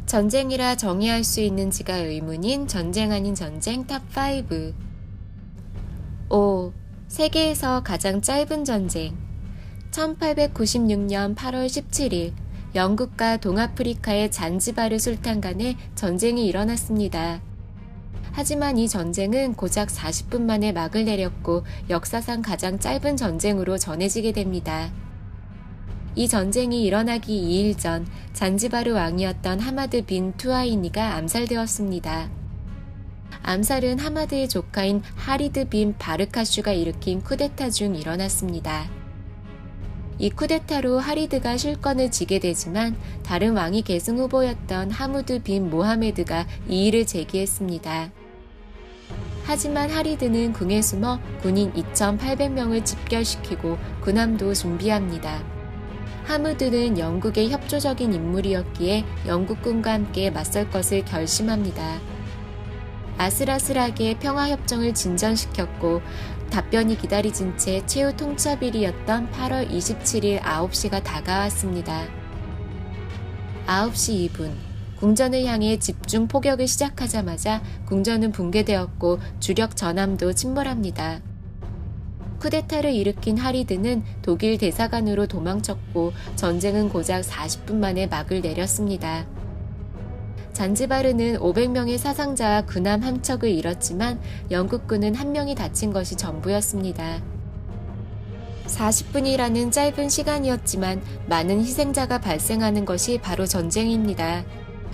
전쟁이라 정의할 수 있는지가 의문인 전쟁 아닌 전쟁 탑5. 5. 세계에서 가장 짧은 전쟁. 1896년 8월 17일 영국과 동아프리카의 잔지바르 술탄 간에 전쟁이 일어났습니다. 하지만 이 전쟁은 고작 40분 만에 막을 내렸고 역사상 가장 짧은 전쟁으로 전해지게 됩니다. 이 전쟁이 일어나기 2일 전 잔지바르 왕이었던 하마드 빈 투아이니가 암살되었습니다. 암살은 하마드의 조카인 하리드 빈 바르카슈가 일으킨 쿠데타 중 일어났습니다. 이 쿠데타로 하리드가 실권을 쥐게 되지만 다른 왕위 계승 후보였던 하무드 빈 모하메드가 이의를 제기했습니다. 하지만 하리드는 궁에 숨어 군인 2,800명을 집결시키고 군함도 준비합니다. 하무드는 영국의 협조적인 인물이었기에 영국군과 함께 맞설 것을 결심합니다. 아슬아슬하게 평화협정을 진전시켰고 답변이 기다려진 채 최후 통첩일이었던 8월 27일 9시가 다가왔습니다. 9시 2분, 궁전을 향해 집중 포격을 시작하자마자 궁전은 붕괴되었고 주력 전함도 침몰합니다. 쿠데타를 일으킨 하리드는 독일 대사관으로 도망쳤고 전쟁은 고작 40분 만에 막을 내렸습니다. 잔지바르는 500명의 사상자와 군함 한 척을 잃었지만 영국군은 1명이 다친 것이 전부였습니다. 40분이라는 짧은 시간이었지만 많은 희생자가 발생하는 것이 바로 전쟁입니다.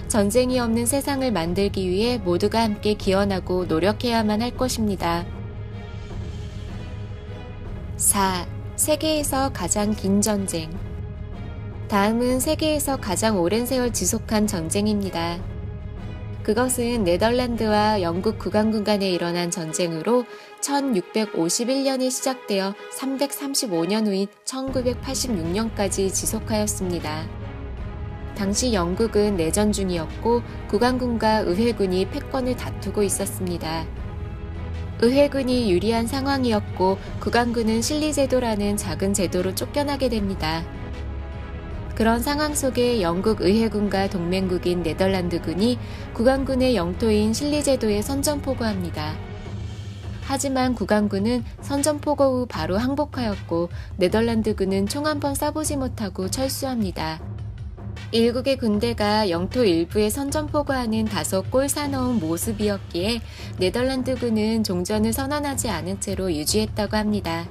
전쟁이 없는 세상을 만들기 위해 모두가 함께 기원하고 노력해야만 할 것입니다. 4. 세계에서 가장 긴 전쟁. 다음은 세계에서 가장 오랜 세월 지속한 전쟁입니다. 그것은 네덜란드와 영국 국왕군 간에 일어난 전쟁으로 1651년에 시작되어 335년 후인 1986년까지 지속하였습니다. 당시 영국은 내전 중이었고 국왕군과 의회군이 패권을 다투고 있었습니다. 의회군이 유리한 상황이었고 국왕군은 실리제도라는 작은 제도로 쫓겨나게 됩니다. 그런 상황 속에 영국 의회군과 동맹국인 네덜란드군이 국왕군의 영토인 실리제도에 선전포고합니다. 하지만 국왕군은 선전포고 후 바로 항복하였고 네덜란드군은 총 한 번 쏴보지 못하고 철수합니다. 일국의 군대가 영토 일부에 선전포고하는 다소 꼴사나운 모습이었기에 네덜란드군은 종전을 선언하지 않은 채로 유지했다고 합니다.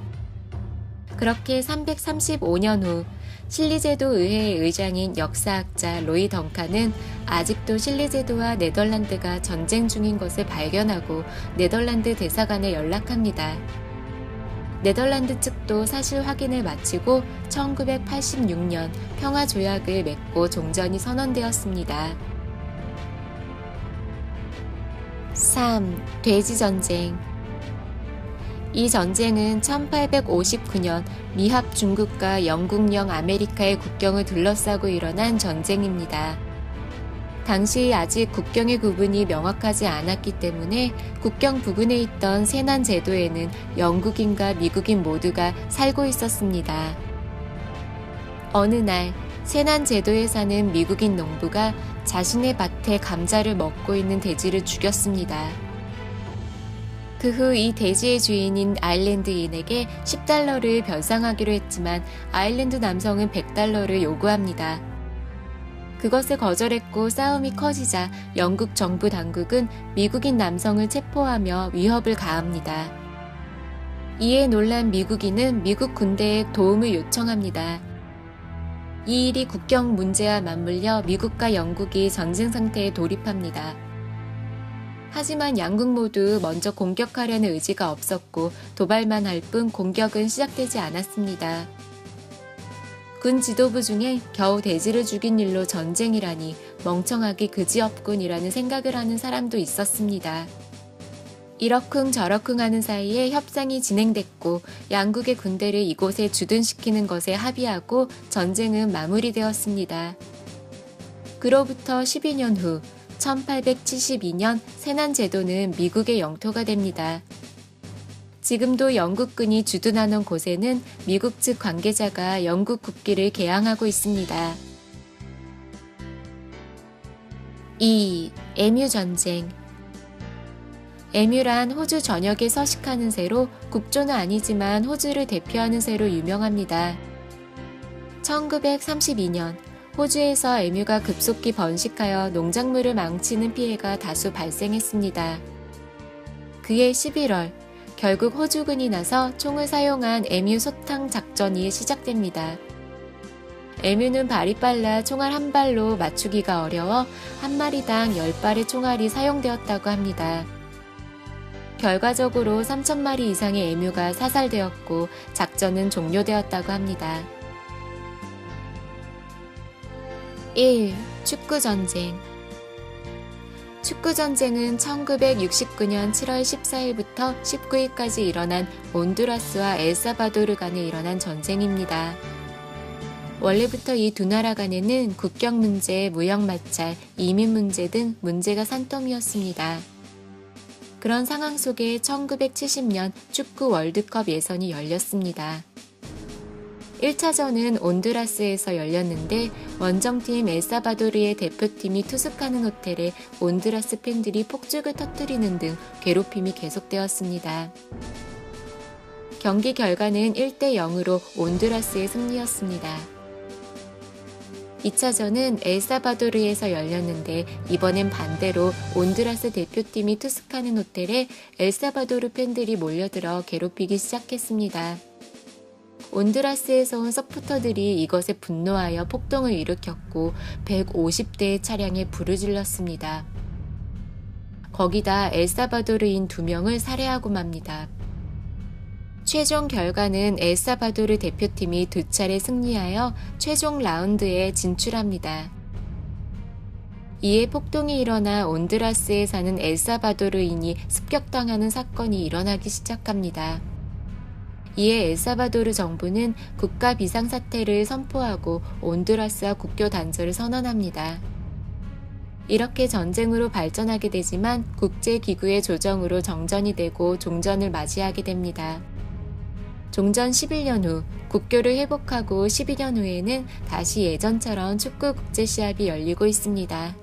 그렇게 335년 후 실리제도 의회의 의장인 역사학자 로이 덩칸은 아직도 실리제도와 네덜란드가 전쟁 중인 것을 발견하고 네덜란드 대사관에 연락합니다. 네덜란드 측도 사실 확인을 마치고 1986년 평화조약을 맺고 종전이 선언되었습니다. 3. 돼지전쟁. 이 전쟁은 1859년 미합 중국과 영국령 아메리카의 국경을 둘러싸고 일어난 전쟁입니다. 당시 아직 국경의 구분이 명확하지 않았기 때문에 국경 부근에 있던 세난 제도에는 영국인과 미국인 모두가 살고 있었습니다. 어느 날 세난 제도에 사는 미국인 농부가 자신의 밭에 감자를 먹고 있는 돼지를 죽였습니다. 그 후 이 돼지의 주인인 아일랜드인에게 10달러를 변상하기로 했지만 아일랜드 남성은 100달러를 요구합니다. 그것을 거절했고 싸움이 커지자 영국 정부 당국은 미국인 남성을 체포하며 위협을 가합니다. 이에 놀란 미국인은 미국 군대에 도움을 요청합니다. 이 일이 국경 문제와 맞물려 미국과 영국이 전쟁 상태에 돌입합니다. 하지만 양국 모두 먼저 공격하려는 의지가 없었고 도발만 할 뿐 공격은 시작되지 않았습니다. 군 지도부 중에 겨우 돼지를 죽인 일로 전쟁이라니 멍청하기 그지없군이라는 생각을 하는 사람도 있었습니다. 이러쿵 저러쿵 하는 사이에 협상이 진행됐고 양국의 군대를 이곳에 주둔시키는 것에 합의하고 전쟁은 마무리되었습니다. 그로부터 12년 후 1872년 세난 제도는 미국의 영토가 됩니다. 지금도 영국군이 주둔하는 곳에는 미국 측 관계자가 영국 국기를 개항하고 있습니다. 2. 에뮤 전쟁. 에뮤란 호주 전역에 서식하는 새로 국조는 아니지만 호주를 대표하는 새로 유명합니다. 1932년 호주에서 에뮤가 급속히 번식하여 농작물을 망치는 피해가 다수 발생했습니다. 그해 11월 결국 호주군이 나서 총을 사용한 에뮤 소탕 작전이 시작됩니다. 에뮤는 발이 빨라 총알 한 발로 맞추기가 어려워 한 마리당 10발의 총알이 사용되었다고 합니다. 결과적으로 3,000마리 이상의 에뮤가 사살되었고 작전은 종료되었다고 합니다. 1. 축구전쟁. 축구전쟁은 1969년 7월 14일부터 19일까지 일어난 온두라스와 엘사바도르 간에 일어난 전쟁입니다. 원래부터 이 두 나라 간에는 국경 문제, 무역 마찰, 이민 문제 등 문제가 산더미였습니다. 그런 상황 속에 1970년 축구 월드컵 예선이 열렸습니다. 1차전은 온두라스에서 열렸는데 원정팀 엘사바도르의 대표팀이 투숙하는 호텔에 온두라스 팬들이 폭죽을 터뜨리는 등 괴롭힘이 계속되었습니다. 경기 결과는 1대 0으로 온두라스의 승리였습니다. 2차전은 엘사바도르에서 열렸는데 이번엔 반대로 온두라스 대표팀이 투숙하는 호텔에 엘사바도르 팬들이 몰려들어 괴롭히기 시작했습니다. 온두라스에서 온 서포터들이 이것에 분노하여 폭동을 일으켰고 150대의 차량에 불을 질렀습니다. 거기다 엘사바도르인 2명을 살해하고 맙니다. 최종 결과는 엘사바도르 대표팀이 2차례 승리하여 최종 라운드에 진출합니다. 이에 폭동이 일어나 온두라스에 사는 엘사바도르인이 습격당하는 사건이 일어나기 시작합니다. 이에 엘사바도르 정부는 국가 비상사태를 선포하고 온두라스와 국교 단절을 선언합니다. 이렇게 전쟁으로 발전하게 되지만 국제기구의 조정으로 정전이 되고 종전을 맞이하게 됩니다. 종전 11년 후 국교를 회복하고 12년 후에는 다시 예전처럼 축구 국제시합이 열리고 있습니다.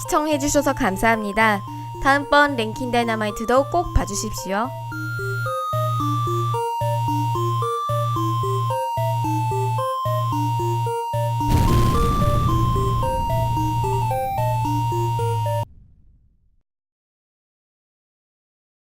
시청해주셔서 감사합니다. 다음번 랭킹 다이너마이트도 꼭 봐주십시오.